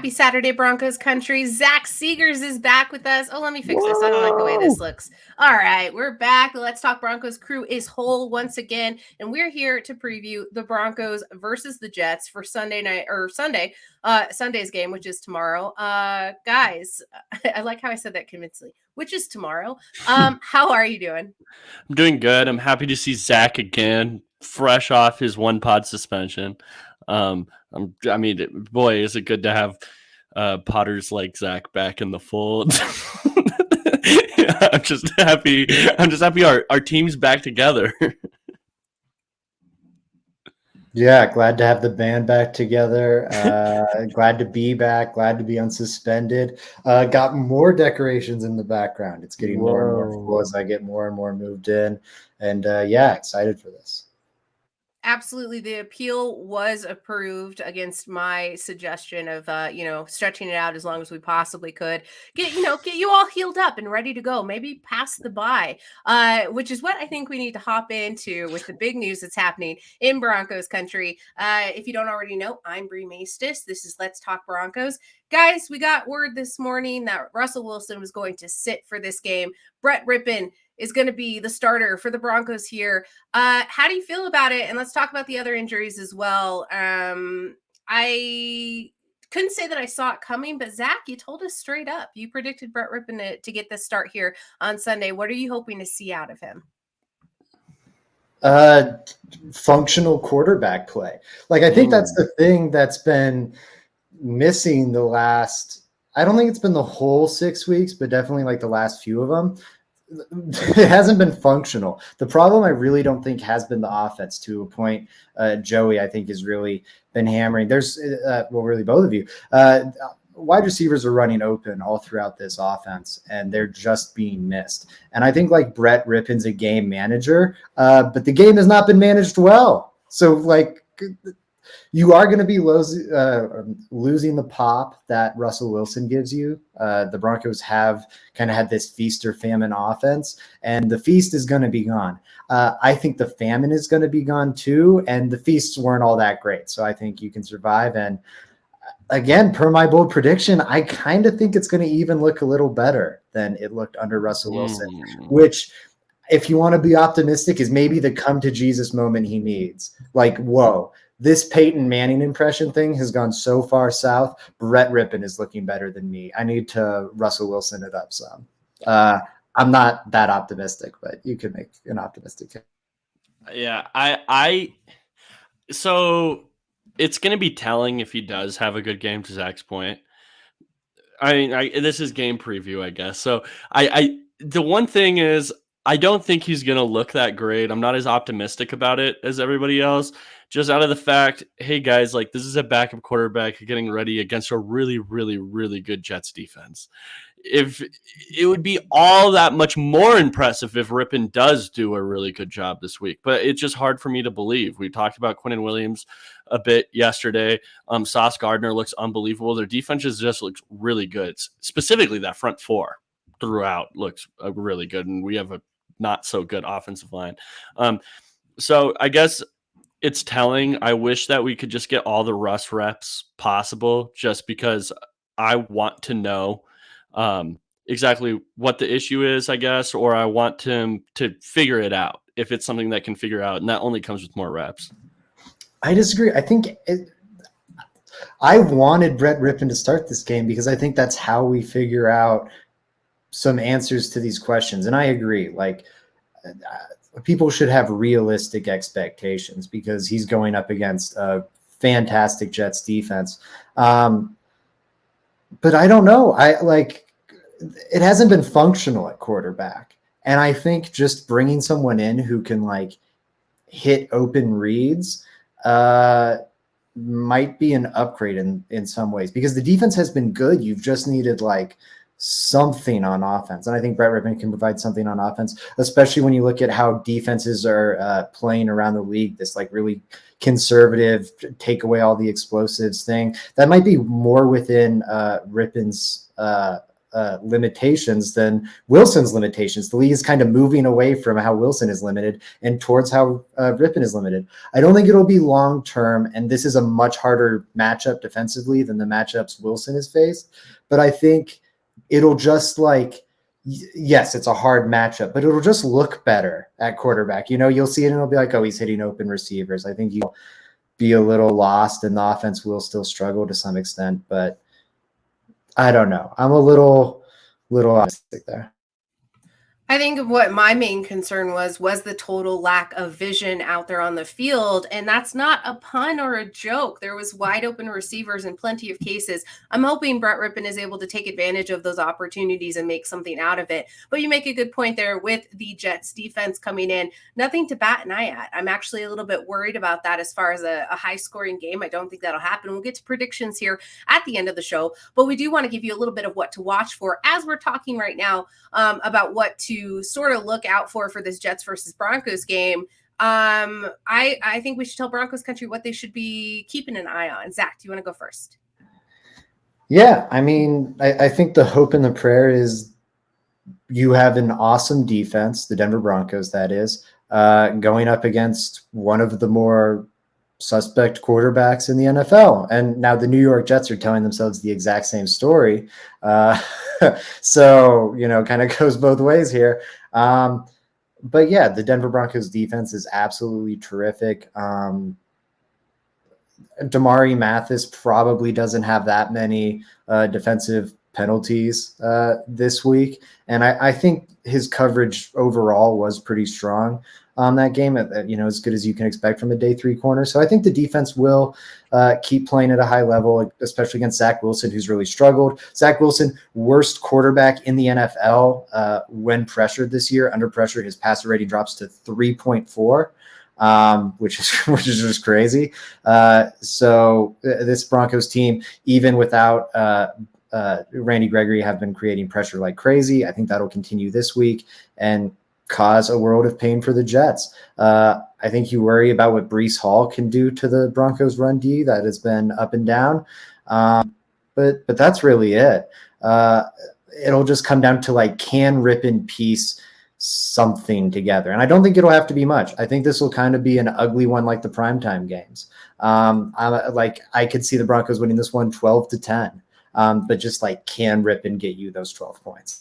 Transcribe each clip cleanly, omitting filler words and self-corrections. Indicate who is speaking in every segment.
Speaker 1: Happy Saturday, Broncos country. Zach Seegers is back with us. Oh, let me fix this. I don't like the way this looks. All right, we're back. The Let's Talk Broncos crew is whole once again, and we're here to preview the Broncos versus the Jets for Sunday's game, which is tomorrow. Guys, I like how I said that convincingly, which is tomorrow. How are you doing?
Speaker 2: I'm doing good. I'm happy to see Zach again, fresh off his one pod suspension. Boy, is it good to have Potters like Zach back in the fold. Yeah, I'm just happy. Our team's back together.
Speaker 3: Yeah, glad to have the band back together. Glad to be back. Glad to be unsuspended. Got more decorations in the background. It's getting more and more full as I get more and more moved in. And yeah, excited for this.
Speaker 1: Absolutely. The appeal was approved against my suggestion of, stretching it out as long as we possibly could. Get you all healed up and ready to go. Maybe pass the bye, which is what I think we need to hop into with the big news that's happening in Broncos country. If you don't already know, I'm Bri Maestas. This is Let's Talk Broncos. Guys, we got word this morning that Russell Wilson was going to sit for this game. Brett Rippon is going to be the starter for the Broncos here. How do you feel about it? And let's talk about the other injuries as well. I couldn't say that I saw it coming, but Zach, you told us straight up. You predicted Brett Rippon to get this start here on Sunday. What are you hoping to see out of him?
Speaker 3: Functional quarterback play. Like, I think that's the thing that's been missing the last, I don't think it's been the whole 6 weeks, but definitely like the last few of them. It hasn't been functional. The problem I really don't think has been the offense to a point. Joey, I think, has really been hammering. There's, really both of you. Wide receivers are running open all throughout this offense, and they're just being missed. And I think like Brett Rippon's a game manager, but the game has not been managed well. So like, you are going to be losing the pop that Russell Wilson gives you. The Broncos have kind of had this feast or famine offense, and the feast is going to be gone. I think the famine is going to be gone too, and the feasts weren't all that great. So I think you can survive. And again, per my bold prediction, I kind of think it's going to even look a little better than it looked under Russell Wilson, which, if you want to be optimistic, is maybe the come to Jesus moment he needs. Like, whoa. This Peyton Manning impression thing has gone so far south. Brett Rippon is looking better than me. I need to Russell Wilson it up some. I'm not that optimistic, but you can make an optimistic case.
Speaker 2: Yeah, so it's going to be telling if he does have a good game, to Zach's point. I mean, this is game preview, I guess. So the one thing is, I don't think he's going to look that great. I'm not as optimistic about it as everybody else, just out of the fact, hey, guys, like, this is a backup quarterback getting ready against a really, really, really good Jets defense. If it would be all that much more impressive if Rippon does do a really good job this week, but it's just hard for me to believe. We talked about Quinnen Williams a bit yesterday. Sauce Gardner looks unbelievable. Their defense just looks really good. Specifically, that front four throughout looks really good, and we have a not so good offensive line. So I guess it's telling. I wish that we could just get all the Russ reps possible, just because I want to know exactly what the issue is, I guess, or I want him to figure it out if it's something that can figure out, and that only comes with more reps.
Speaker 3: I disagree. I think I wanted Brett Rippon to start this game because I think that's how we figure out some answers to these questions. And I agree, like, people should have realistic expectations because he's going up against a fantastic Jets defense. But I don't know. It hasn't been functional at quarterback. And I think just bringing someone in who can like hit open reads might be an upgrade in some ways, because the defense has been good. You've just needed like something on offense. And I think Brett Rippon can provide something on offense, especially when you look at how defenses are playing around the league, this like really conservative, take away all the explosives thing. That might be more within Rippon's limitations than Wilson's limitations. The league is kind of moving away from how Wilson is limited and towards how Rypien is limited. I don't think it'll be long term, and this is a much harder matchup defensively than the matchups Wilson has faced. But I think it'll just yes, it's a hard matchup, but it'll just look better at quarterback. You'll see it and it'll be like, oh, he's hitting open receivers. I think you'll be a little lost and the offense will still struggle to some extent, but I don't know. I'm a little optimistic there.
Speaker 1: I think what my main concern was the total lack of vision out there on the field. And that's not a pun or a joke. There was wide open receivers in plenty of cases. I'm hoping Brett Rypien is able to take advantage of those opportunities and make something out of it. But you make a good point there with the Jets defense coming in. Nothing to bat an eye at. I'm actually a little bit worried about that as far as a high scoring game. I don't think that'll happen. We'll get to predictions here at the end of the show, but we do want to give you a little bit of what to watch for as we're talking right now about what to sort of look out for this Jets versus Broncos game. I think we should tell Broncos country what they should be keeping an eye on. Zach, do you want to go first?
Speaker 3: Yeah, I mean, I think the hope and the prayer is you have an awesome defense, the Denver Broncos, that is, going up against one of the more suspect quarterbacks in the NFL. And now the New York Jets are telling themselves the exact same story. So, kind of goes both ways here. But yeah, the Denver Broncos defense is absolutely terrific. Damari Mathis probably doesn't have that many defensive penalties this week. And I think his coverage overall was pretty strong on that game, as good as you can expect from a day 3 corner. So I think the defense will keep playing at a high level, especially against Zach Wilson, who's really struggled. Zach Wilson, worst quarterback in the NFL when pressured this year. Under pressure, his passer rating drops to 3.4, which is just crazy. So this Broncos team, even without Randy Gregory, have been creating pressure like crazy. I think that'll continue this week and cause a world of pain for the Jets. I think you worry about what Breece Hall can do to the Broncos run D that has been up and down. But that's really it. It'll just come down to can Rypien piece something together. And I don't think it'll have to be much. I think this will kind of be an ugly one like the primetime games. I could see the Broncos winning this one 12-10. But just can Rypien get you those 12 points?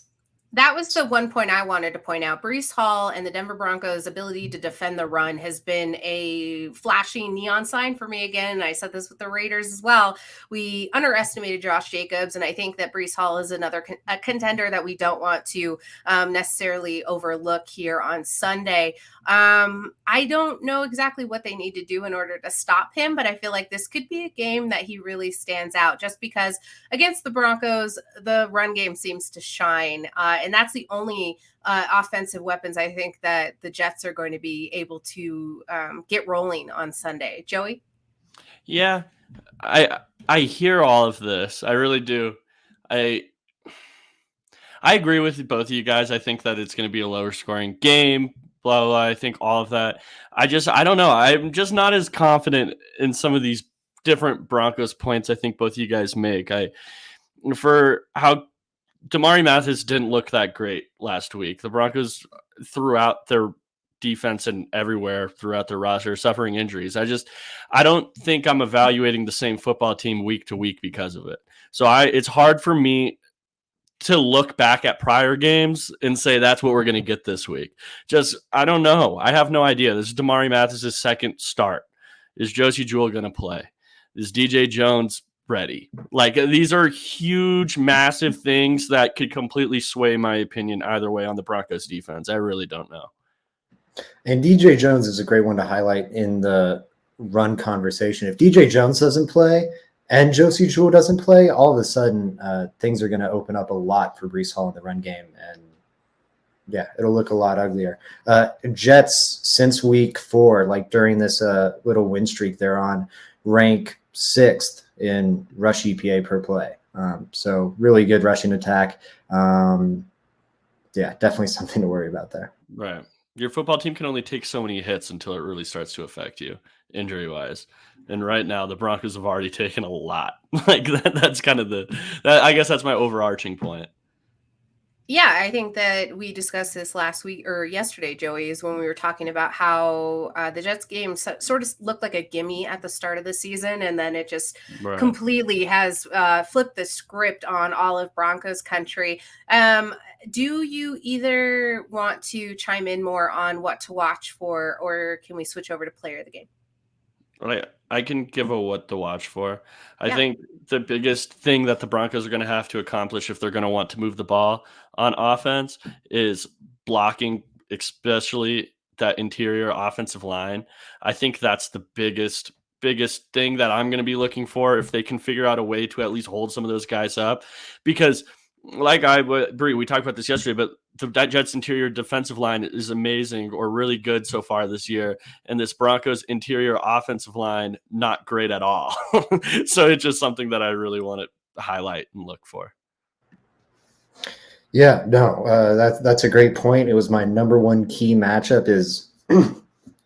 Speaker 1: That was the one point I wanted to point out. Breece Hall and the Denver Broncos' ability to defend the run has been a flashing neon sign for me again. And I said this with the Raiders as well. We underestimated Josh Jacobs, and I think that Breece Hall is another contender that we don't want to necessarily overlook here on Sunday. I don't know exactly what they need to do in order to stop him, but I feel like this could be a game that he really stands out just because against the Broncos, the run game seems to shine. And that's the only offensive weapons I think that the Jets are going to be able to get rolling on Sunday. Joey?
Speaker 2: Yeah, I hear all of this. I really do. I agree with both of you guys. I think that it's going to be a lower scoring game. Blah, blah, blah. I think all of that. I don't know. I'm just not as confident in some of these different Broncos points I think both of you guys make. For how Damari Mathis didn't look that great last week. The Broncos throughout their defense and everywhere throughout their roster suffering injuries. I don't think I'm evaluating the same football team week to week because of it. So it's hard for me to look back at prior games and say that's what we're going to get this week. I don't know. I have no idea. This is Damari Mathis' second start. Is Josie Jewell going to play? Is DJ Jones ready? These are huge, massive things that could completely sway my opinion either way on the Broncos defense. I really don't know. And
Speaker 3: DJ Jones is a great one to highlight in the run conversation. If DJ Jones doesn't play and Josie Jewell doesn't play, all of a sudden things are going to open up a lot for Breece Hall in the run game. And yeah, it'll look a lot uglier. Jets, since week 4, during this little win streak they're on, rank 6th in rush EPA per play. So really good rushing attack. Yeah, definitely something to worry about there.
Speaker 2: Right. Your football team can only take so many hits until it really starts to affect you injury-wise. And right now, the Broncos have already taken a lot. That's kind of I guess that's my overarching point.
Speaker 1: Yeah, I think that we discussed this last week or yesterday, Joey, is when we were talking about how the Jets game sort of looked like a gimme at the start of the season, and then it just
Speaker 2: Right.
Speaker 1: completely has flipped the script on all of Broncos country. Do you either want to chime in more on what to watch for, or can we switch over to player of the game?
Speaker 2: I can give a what to watch for. I
Speaker 1: Yeah.
Speaker 2: think the biggest thing that the Broncos are going to have to accomplish if they're going to want to move the ball on offense is blocking, especially that interior offensive line. I think that's the biggest thing that I'm going to be looking for if they can figure out a way to at least hold some of those guys up, because Brie, we talked about this yesterday, but that Jets interior defensive line is amazing or really good so far this year, and this Broncos interior offensive line not great at all. So it's just something that I really want to highlight and look for.
Speaker 3: Yeah, no, that's a great point. It was my number one key matchup is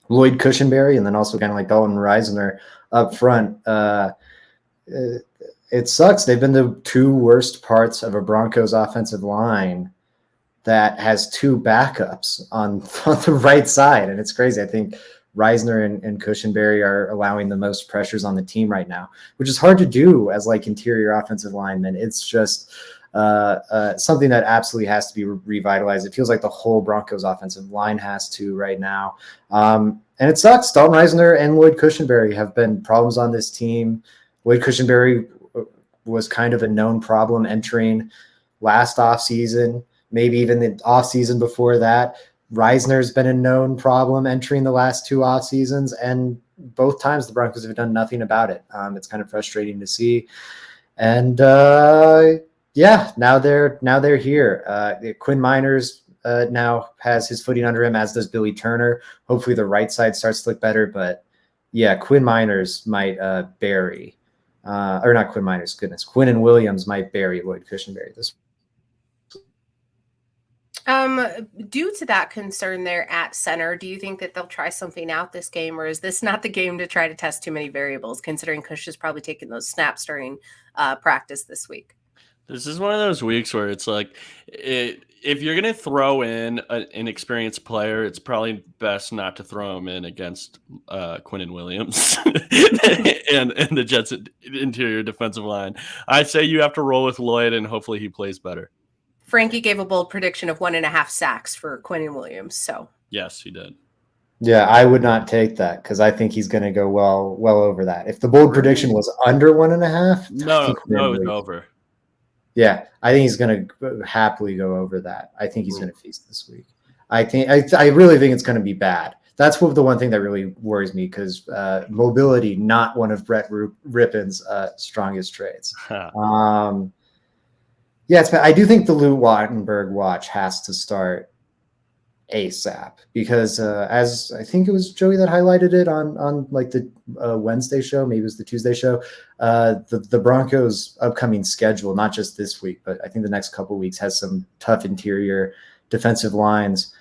Speaker 3: Lloyd Cushenberry, and then also kind of like Dalton Reisner up front. It sucks. They've been the two worst parts of a Broncos offensive line that has two backups on the right side, and it's crazy. I think Reisner and Cushenberry are allowing the most pressures on the team right now, which is hard to do as like interior offensive linemen. It's just something that absolutely has to be revitalized. It feels like the whole Broncos offensive line has to right now. And it sucks. Dalton Reisner and Lloyd Cushenberry have been problems on this team. Lloyd Cushenberry was kind of a known problem entering last offseason, maybe even the offseason before that. Reisner's been a known problem entering the last two off seasons, and both times the Broncos have done nothing about it. It's kind of frustrating to see. And yeah, now they're here. Quinn Miners now has his footing under him, as does Billy Turner. Hopefully the right side starts to look better, but yeah, Quinn Miners might bury, or not Quinn Miners, goodness, Quinn and Williams might bury Lloyd Cushenberry this.
Speaker 1: Due to that concern there at center, do you think that they'll try something out this game, or is this not the game to try to test too many variables, considering Kush is probably taking those snaps during practice this week?
Speaker 2: This is one of those weeks where it's like, if you're going to throw in an inexperienced player, it's probably best not to throw him in against Quinnen Williams and the Jets' interior defensive line. I say you have to roll with Lloyd, and hopefully he plays better.
Speaker 1: Frankie gave a bold prediction of 1.5 sacks for Quinn Williams. So
Speaker 2: yes, he did.
Speaker 3: Yeah, I would not take that because I think he's going to go well over that. If the bold prediction was under 1.5,
Speaker 2: no, it was over.
Speaker 3: Yeah, I think he's going to happily go over that. I think he's going to feast this week. I really think it's going to be bad. That's the one thing that really worries me, because mobility, not one of Brett Rippon's strongest traits. Yeah, I do think the Lou Wattenberg watch has to start ASAP, because as I think it was Joey that highlighted it on like the Wednesday show, maybe it was the Tuesday show, the Broncos upcoming schedule, not just this week, but I think the next couple of weeks, has some tough interior defensive lines.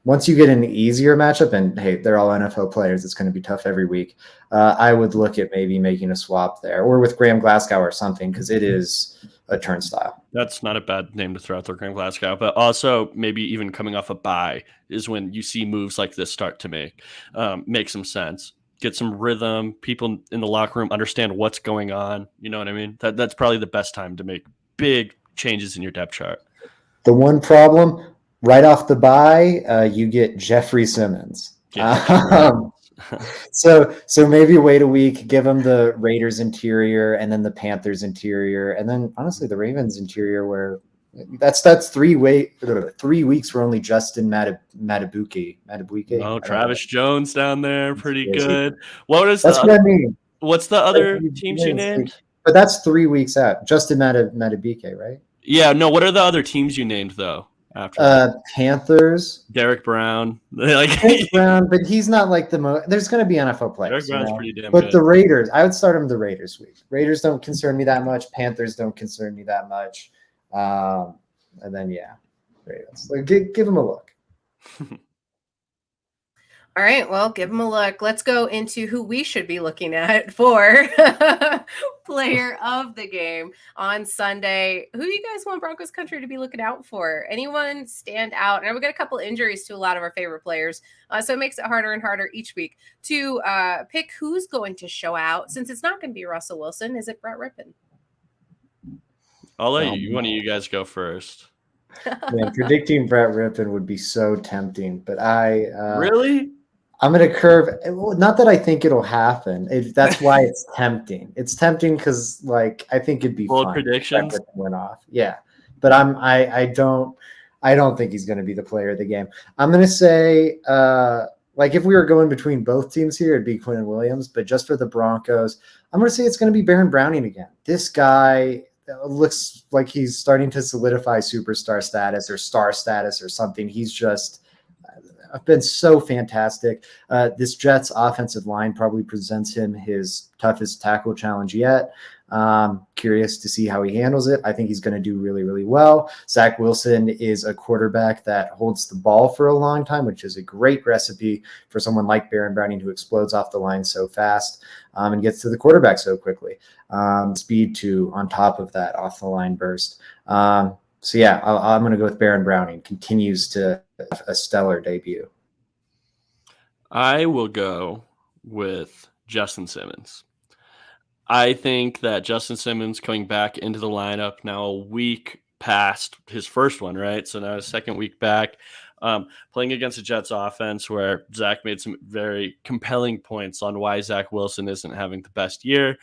Speaker 3: Once you get an easier matchup, and hey, they're all NFL players, it's going to be tough every week. I would look at maybe making a swap there, or with Graham Glasgow or something, because it is a turnstile.
Speaker 2: That's not a bad name to throw out there, Graham Glasgow. But also, maybe even coming off a bye is when you see moves like this start to make some sense. Get some rhythm. People in the locker room understand what's going on. You know what I mean? That's probably the best time to make big changes in your depth chart.
Speaker 3: The one problem, right off the bye, you get Jeffrey Simmons. So maybe wait a week, give them the Raiders interior and then the Panthers interior, and then honestly the Ravens interior, where that's 3 weeks for only Justin Matabuike.
Speaker 2: Oh, Travis Jones down there, pretty good. What
Speaker 3: I mean.
Speaker 2: What's the other teams you named?
Speaker 3: But that's 3 weeks out. Justin Matabuike, right?
Speaker 2: Yeah, no. What are the other teams you named though? After
Speaker 3: Panthers,
Speaker 2: Derek Brown,
Speaker 3: Derek Brown, but he's not like the most. There's going to be NFL players.
Speaker 2: Derek Brown's pretty damn
Speaker 3: but
Speaker 2: good.
Speaker 3: The Raiders, I would start him the Raiders week. Raiders don't concern me that much. Panthers don't concern me that much. And then yeah, Ravens. Like, give him a look.
Speaker 1: All right, well, give them a look. Let's go into who we should be looking at for player of the game on Sunday. Who do you guys want Broncos country to be looking out for? Anyone stand out? And we got a couple injuries to a lot of our favorite players, so it makes it harder and harder each week to pick who's going to show out. Since it's not going to be Russell Wilson, is it Brett Rippon?
Speaker 2: I'll let one of you guys go first.
Speaker 3: Man, predicting Brett Rippon would be so tempting, but
Speaker 2: Really?
Speaker 3: I'm going to curve. Not that I think it'll happen. That's why it's tempting. It's tempting because, like, I think it'd be
Speaker 2: bold
Speaker 3: fun.
Speaker 2: predictions
Speaker 3: went off, yeah. But I don't think he's going to be the player of the game. I'm going to say, like, if we were going between both teams here, it'd be Quinnen Williams. But just for the Broncos, I'm going to say it's going to be Baron Browning again. This guy looks like he's starting to solidify superstar status or star status or something. He's just been so fantastic. This Jets offensive line probably presents him his toughest tackle challenge yet. Curious to see how he handles it. I think he's going to do really, really well. Zach Wilson is a quarterback that holds the ball for a long time, which is a great recipe for someone like Baron Browning who explodes off the line so fast and gets to the quarterback so quickly. Speed too on top of that off the line burst. So yeah, I'm going to go with Baron Browning. Continues to a stellar debut.
Speaker 2: I will go with Justin Simmons. I think that Justin Simmons coming back into the lineup now a week past his first one, right? So now his second week back, playing against the Jets offense where Zach made some very compelling points on why Zach Wilson isn't having the best year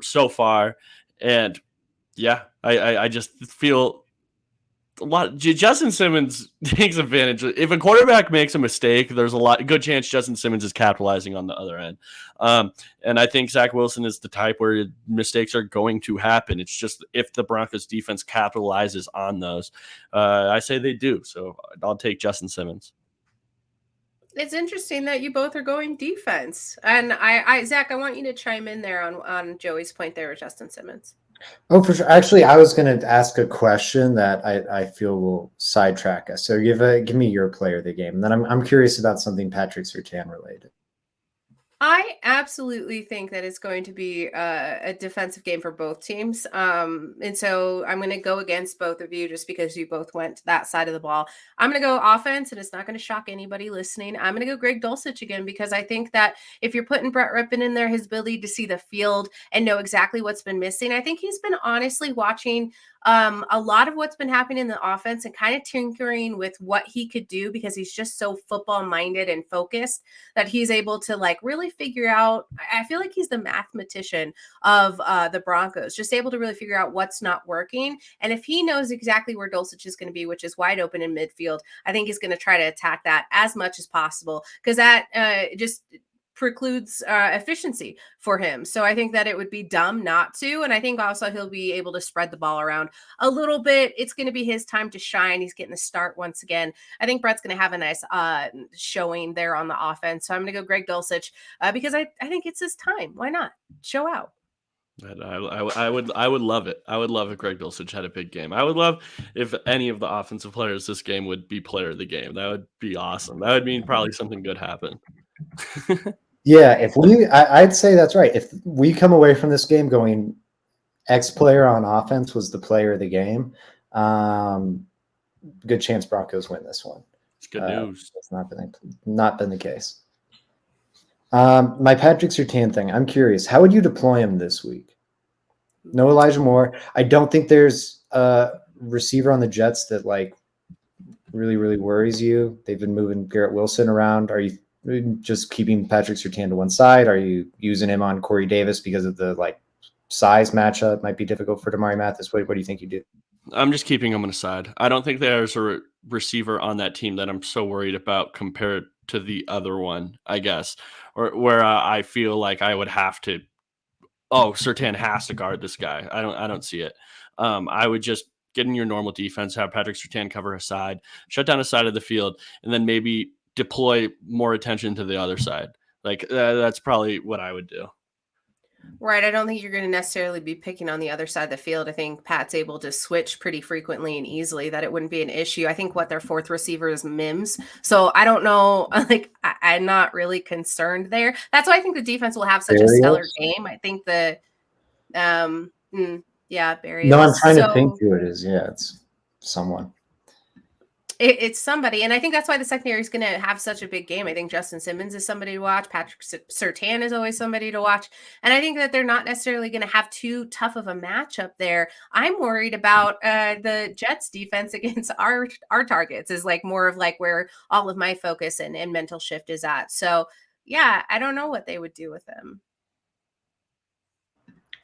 Speaker 2: so far. And yeah, I just feel a lot. Justin Simmons takes advantage. If a quarterback makes a mistake, there's a good chance Justin Simmons is capitalizing on the other end. And I think Zach Wilson is the type where mistakes are going to happen. It's just if the Broncos defense capitalizes on those, I say they do. So I'll take Justin Simmons.
Speaker 1: It's interesting that you both are going defense, and Zach, I want you to chime in there on Joey's point there with Justin Simmons.
Speaker 3: Oh, for sure. Actually, I was going to ask a question that I feel will sidetrack us. So give me your player of the game. And then I'm curious about something Patrick Surtain related.
Speaker 1: I absolutely think that it's going to be a defensive game for both teams. And so I'm going to go against both of you just because you both went to that side of the ball. I'm going to go offense, and it's not going to shock anybody listening. I'm going to go Greg Dulcich again because I think that if you're putting Brett Rippon in there, his ability to see the field and know exactly what's been missing, I think he's been honestly watching a lot of what's been happening in the offense and kind of tinkering with what he could do because he's just so football minded and focused that he's able to like really figure out. I feel like he's the mathematician of the Broncos, just able to really figure out what's not working. And if he knows exactly where Dulcich is going to be, which is wide open in midfield, I think he's going to try to attack that as much as possible because that just precludes efficiency for him. So I think that it would be dumb not to. And I think also he'll be able to spread the ball around a little bit. It's going to be his time to shine. He's getting the start once again. I think Brett's going to have a nice showing there on the offense. So I'm going to go Greg Dulcich because I think it's his time. Why not? Show out.
Speaker 2: I would love it. I would love if Greg Dulcich had a big game. I would love if any of the offensive players this game would be player of the game. That would be awesome. That would mean probably something good happened.
Speaker 3: Yeah, I'd say that's right. If we come away from this game going X player on offense was the player of the game, good chance Broncos win this one.
Speaker 2: It's good news.
Speaker 3: It's not been the case. My Patrick Surtain thing, I'm curious. How would you deploy him this week? No Elijah Moore. I don't think there's a receiver on the Jets that like really, really worries you. They've been moving Garrett Wilson around. Are you just keeping Patrick Surtain to one side? Are you using him on Corey Davis because of the like size matchup might be difficult for Damari Mathis? What do you think you do?
Speaker 2: I'm just keeping him on the side. I don't think there's a receiver on that team that I'm so worried about compared to the other one, I guess, or where I feel like I would have to. Oh, Surtain has to guard this guy. I don't see it. I would just get in your normal defense, have Patrick Surtain cover a side, shut down a side of the field, and then maybe deploy more attention to the other side. Like that's probably what I would do.
Speaker 1: Right. I don't think you're going to necessarily be picking on the other side of the field. I think Pat's able to switch pretty frequently and easily, that it wouldn't be an issue. I think what their fourth receiver is Mims. So I don't know. Like, I'm not really concerned there. That's why I think the defense will have such a stellar
Speaker 3: Barrios?
Speaker 1: game. I think the, yeah,
Speaker 3: No, I'm
Speaker 1: Barrios.
Speaker 3: trying to think
Speaker 1: So
Speaker 3: who it is. Yeah, it's someone.
Speaker 1: it's somebody, and I think that's why the secondary is going to have such a big game. I think Justin Simmons is somebody to watch. Patrick Surtain is always somebody to watch, and I think that they're not necessarily going to have too tough of a matchup there. I'm worried about the Jets' defense against our targets is like more of like where all of my focus and mental shift is at. So yeah, I don't know what they would do with them.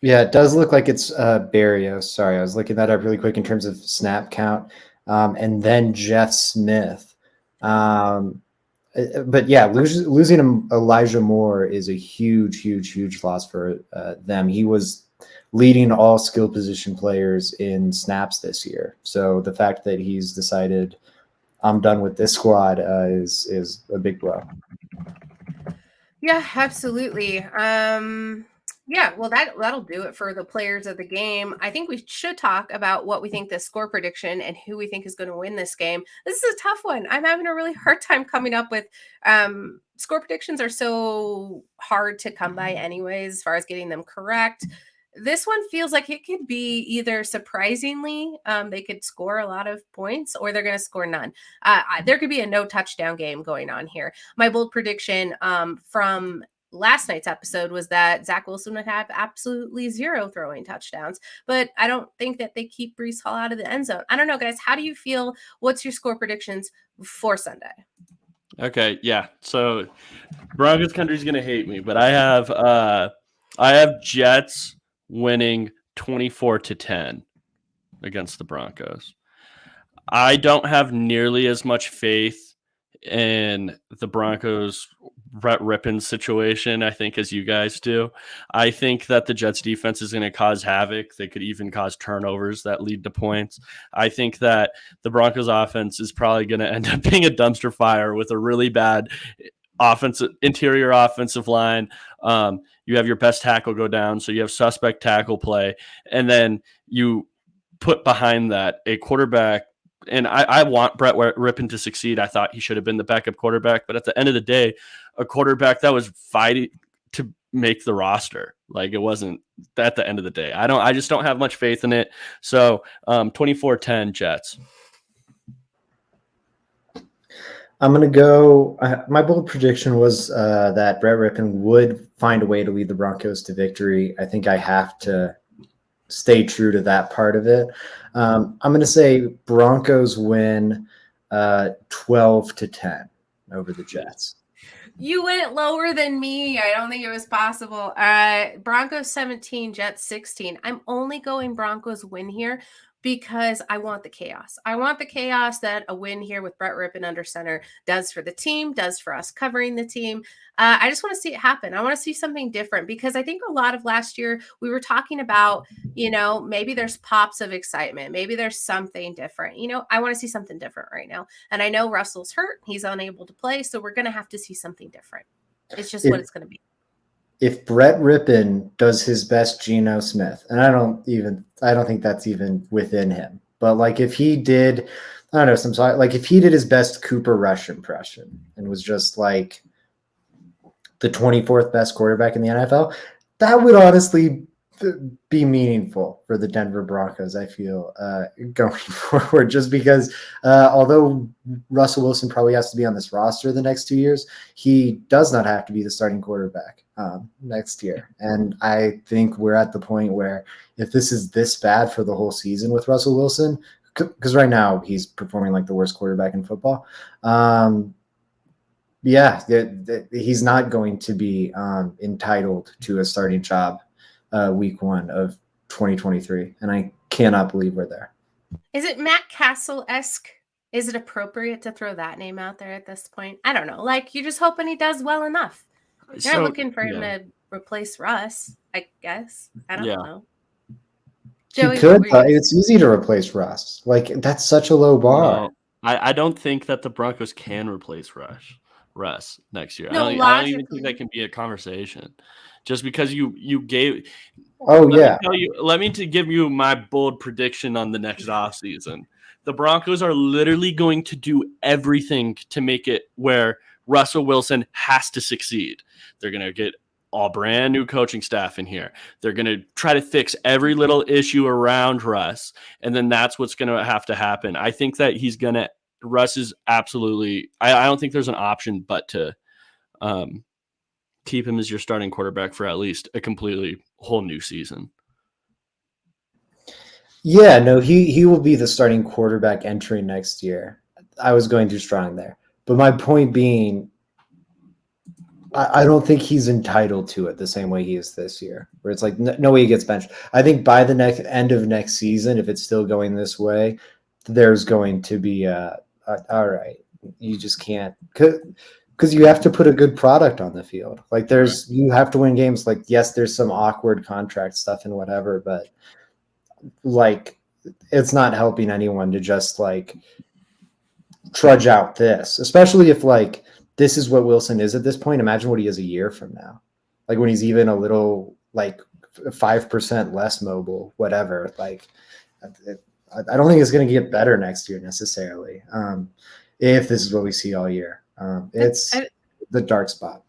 Speaker 3: Yeah, it does look like it's Barrios. Sorry, I was looking that up really quick in terms of snap count, and then Jeff Smith. But yeah, losing Elijah Moore is a huge, huge, huge loss for them. He was leading all skill position players in snaps this year. So the fact that he's decided I'm done with this squad is a big blow.
Speaker 1: Yeah, absolutely. Yeah, well that'll do it for the players of the game. I think we should talk about what we think the score prediction and who we think is going to win this game. This is a tough one. I'm having a really hard time coming up with score predictions are so hard to come by anyways as far as getting them correct. This one feels like it could be either surprisingly, they could score a lot of points, or they're going to score none. There could be a no touchdown game going on here. My bold prediction from last night's episode was that Zach Wilson would have absolutely 0 throwing touchdowns, but I don't think that they keep Breece Hall out of the end zone. I don't know, guys. How do you feel? What's your score predictions for Sunday?
Speaker 2: Okay, yeah. So Broncos country's gonna hate me, but I have Jets winning 24-10 against the Broncos. I don't have nearly as much faith in the Broncos Brett Rippon situation, I think, as you guys do. I think that the Jets defense is going to cause havoc. They could even cause turnovers that lead to points. I think that the Broncos offense is probably going to end up being a dumpster fire with a really bad interior offensive line. You have your best tackle go down, so you have suspect tackle play, and then you put behind that a quarterback. And I want Brett Rippon to succeed. I thought he should have been the backup quarterback, but at the end of the day, a quarterback that was fighting to make the roster. Like, it wasn't at the end of the day. I just don't have much faith in it. So 24-10 Jets.
Speaker 3: I'm going to go. My bold prediction was that Brett Rippon would find a way to lead the Broncos to victory. I think I have to stay true to that part of it. I'm going to say Broncos win 12-10 over the Jets.
Speaker 1: You went lower than me. I don't think it was possible. Broncos 17, Jets 16. I'm only going Broncos win here because I want the chaos. I want the chaos that a win here with Brett Rippon under center does for the team, does for us covering the team. I just want to see it happen. I want to see something different because I think a lot of last year we were talking about, maybe there's pops of excitement. Maybe there's something different. I want to see something different right now. And I know Russell's hurt. He's unable to play. So we're going to have to see something different. It's just what it's going to be.
Speaker 3: If Brett Rippon does his best Geno Smith, and I don't think that's even within him, but like if he did, I don't know, like if he did his best Cooper Rush impression and was just like the 24th best quarterback in the NFL, that would honestly be meaningful for the Denver Broncos, I feel, going forward, just because although Russell Wilson probably has to be on this roster the next 2 years, he does not have to be the starting quarterback next year. And I think we're at the point where if this is this bad for the whole season with Russell Wilson, because right now he's performing like the worst quarterback in football, he's not going to be entitled to a starting job week 1 of 2023, and I cannot believe we're there.
Speaker 1: Is it Matt Castle-esque? Is it appropriate to throw that name out there at this point? I don't know. Like, you're just hoping he does well enough. You're not looking for him to replace Russ, I guess. I don't know.
Speaker 3: Joey, he could, but it's easy to replace Russ. Like, that's such a low bar.
Speaker 2: No, I don't think that the Broncos can replace Russ next year.
Speaker 1: No,
Speaker 2: I don't even think that can be a conversation. just because you gave.
Speaker 3: Oh yeah.
Speaker 2: Let me to give you my bold prediction on the next offseason. The Broncos are literally going to do everything to make it where Russell Wilson has to succeed. They're going to get all brand new coaching staff in here. They're going to try to fix every little issue around Russ. And then that's what's going to have to happen. I think that Russ is absolutely, I don't think there's an option but to keep him as your starting quarterback for at least a completely whole new season.
Speaker 3: Yeah, no, he will be the starting quarterback entering next year. I was going too strong there. But my point being, I don't think he's entitled to it the same way he is this year, where it's like no way he gets benched. I think by the end of next season, if it's still going this way, there's going to be all right, you just can't, because you have to put a good product on the field. Like you have to win games. Like, yes, there's some awkward contract stuff and whatever, but like it's not helping anyone to just like trudge out this, especially if like this is what Wilson is at this point. Imagine what he is a year from now, like when he's even a little like 5% less mobile, whatever. Like, I don't think it's going to get better next year necessarily. If this is what we see all year, it's the dark spot.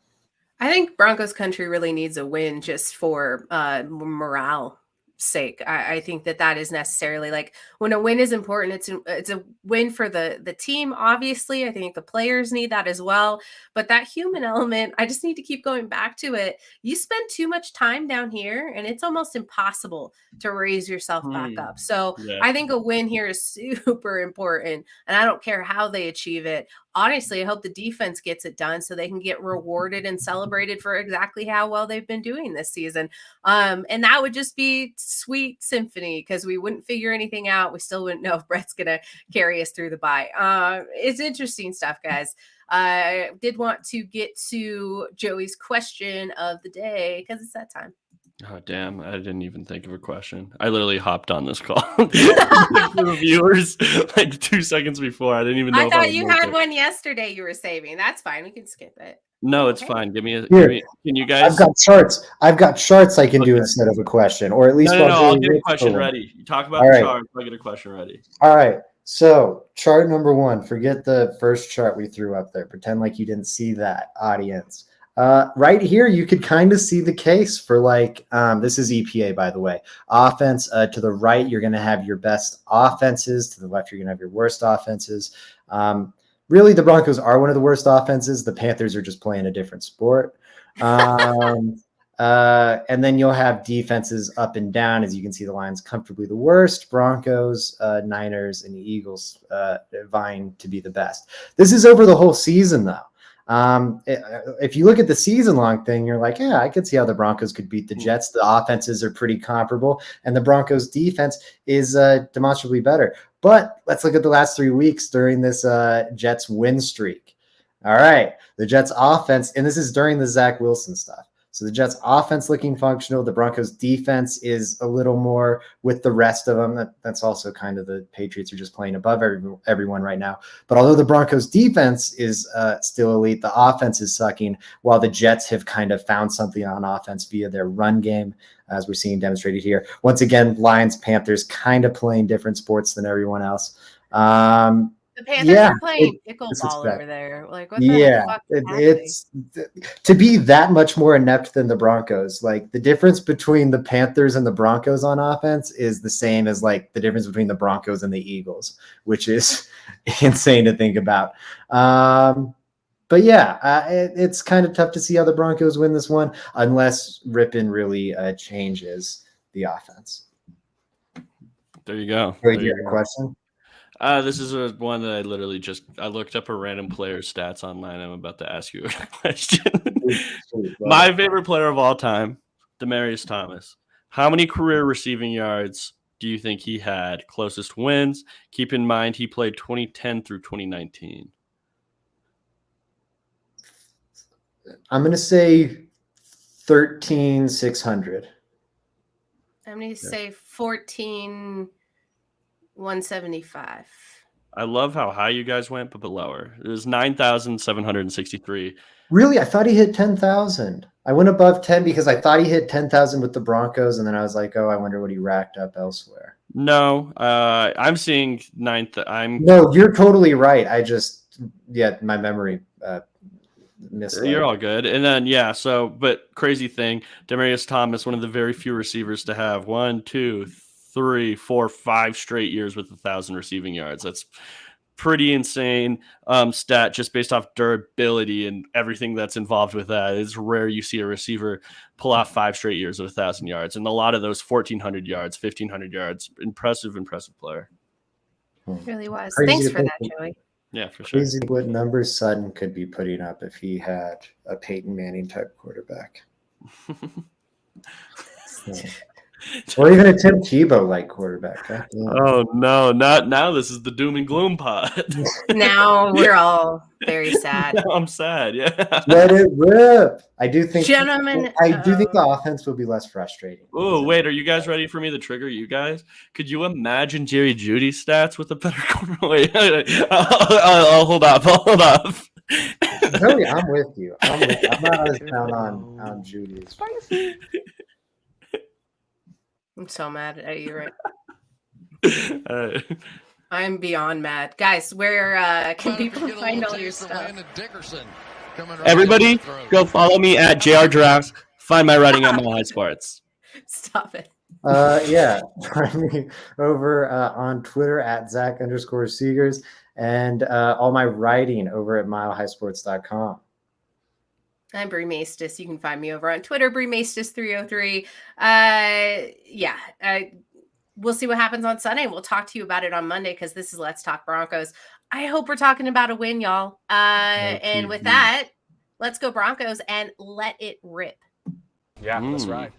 Speaker 1: I think Broncos country really needs a win just for morale sake. I think that is necessarily, like, when a win is important, it's a win for the team. Obviously, I think the players need that as well. But that human element, I just need to keep going back to it. You spend too much time down here, and it's almost impossible to raise yourself back up. So
Speaker 2: Yeah.
Speaker 1: I think a win here is super important, and I don't care how they achieve it. Honestly, I hope the defense gets it done so they can get rewarded and celebrated for exactly how well they've been doing this season. And that would just be sweet symphony, because we wouldn't figure anything out. We still wouldn't know if Brett's going to carry us through the bye. It's interesting stuff, guys. I did want to get to Joey's question of the day because it's that time.
Speaker 2: Oh, damn. I didn't even think of a question. I literally hopped on this call for the viewers like 2 seconds before. I didn't even know.
Speaker 1: I thought you had one yesterday you were saving. That's fine. We can skip it.
Speaker 2: No, it's fine. Give me can you guys?
Speaker 3: I've got charts I can do instead of a question, or at least
Speaker 2: no. I'll get a question ready. You talk about the charts. I'll get a question ready.
Speaker 3: All right. So chart number 1, forget the first chart we threw up there. Pretend like you didn't see that, audience. Right here, you could kind of see the case for like, this is EPA, by the way. Offense, to the right, you're going to have your best offenses. To the left, you're going to have your worst offenses. Really, the Broncos are one of the worst offenses. The Panthers are just playing a different sport. And then you'll have defenses up and down. As you can see, the Lions comfortably the worst. Broncos, Niners, and the Eagles vying to be the best. This is over the whole season, though. If you look at the season-long thing, you're like, yeah, I could see how the Broncos could beat the Jets. The offenses are pretty comparable, and the Broncos' defense is demonstrably better. But let's look at the last 3 weeks during this Jets win streak. All right, the Jets' offense, and this is during the Zach Wilson stuff. So the Jets' offense looking functional. The Broncos' defense is a little more with the rest of them. That's also kind of the Patriots are just playing above everyone right now. But although the Broncos' defense is still elite, the offense is sucking, while the Jets have kind of found something on offense via their run game, as we're seeing demonstrated here. Once again, Lions, Panthers kind of playing different sports than everyone else.
Speaker 1: The Panthers are playing pickleball over there. Like, what the fuck is
Speaker 3: it's to be that much more inept than the Broncos. Like, the difference between the Panthers and the Broncos on offense is the same as like the difference between the Broncos and the Eagles, which is insane to think about. But yeah, it's kind of tough to see how the Broncos win this one unless Rippon really changes the offense.
Speaker 2: There you go.
Speaker 3: Do you have a question?
Speaker 2: This is one that I looked up a random player's stats online. I'm about to ask you a question. My favorite player of all time, Demaryius Thomas. How many career receiving yards do you think he had? Closest wins. Keep in mind he played 2010 through 2019.
Speaker 3: I'm going to say 13,600.
Speaker 1: I'm going to say 14,175.
Speaker 2: I love how high you guys went, but lower. It was 9,763.
Speaker 3: Really? I thought he hit 10,000. I went above 10 because I thought he hit 10,000 with the Broncos, and then I was like, oh, I wonder what he racked up elsewhere.
Speaker 2: No, I'm seeing ninth.
Speaker 3: No, you're totally right. I just, my memory misled.
Speaker 2: You're all good. And then, but crazy thing, Demaryius Thomas, one of the very few receivers to have 1, 2, 3, 4, 5 straight years with 1,000 receiving yards. That's pretty insane stat just based off durability and everything that's involved with that. It's rare you see a receiver pull off 5 straight years of 1,000 yards, and a lot of those 1,400 yards, 1,500 yards. Impressive player.
Speaker 1: It really was.
Speaker 3: Crazy
Speaker 1: Thanks
Speaker 3: to
Speaker 1: for that,
Speaker 3: think.
Speaker 1: Joey.
Speaker 2: Yeah, for sure.
Speaker 3: Crazy what numbers Sutton could be putting up if he had a Peyton Manning type quarterback. Or even a Tim Tebow like quarterback.
Speaker 2: Oh no, not now. This is the doom and gloom pod.
Speaker 1: Now we're all very sad.
Speaker 2: Now I'm sad. Yeah.
Speaker 3: Let it rip. I do think
Speaker 1: Gentlemen,
Speaker 3: the offense will be less frustrating.
Speaker 2: Oh, wait, are you guys ready for me to trigger you guys? Could you imagine Jerry Judy's stats with a better corner? Wait, I'll hold up.
Speaker 3: Joey, I'm with you. I'm not as down on Judy's.
Speaker 1: I'm so mad at you
Speaker 2: right.
Speaker 1: I'm beyond mad. Guys, where can people find all your stuff?
Speaker 2: Everybody, go follow me at JR Giraffes. Find my writing at Mile High Sports.
Speaker 1: Stop it.
Speaker 3: Find me over on Twitter at Zach_Seegers and all my writing over at milehighsports.com.
Speaker 1: I'm Bri Maestas. You can find me over on Twitter, Bri Maestas303. We'll see what happens on Sunday. We'll talk to you about it on Monday because this is Let's Talk Broncos. I hope we're talking about a win, y'all. And with that, let's go Broncos and let it rip.
Speaker 4: Yeah, that's right.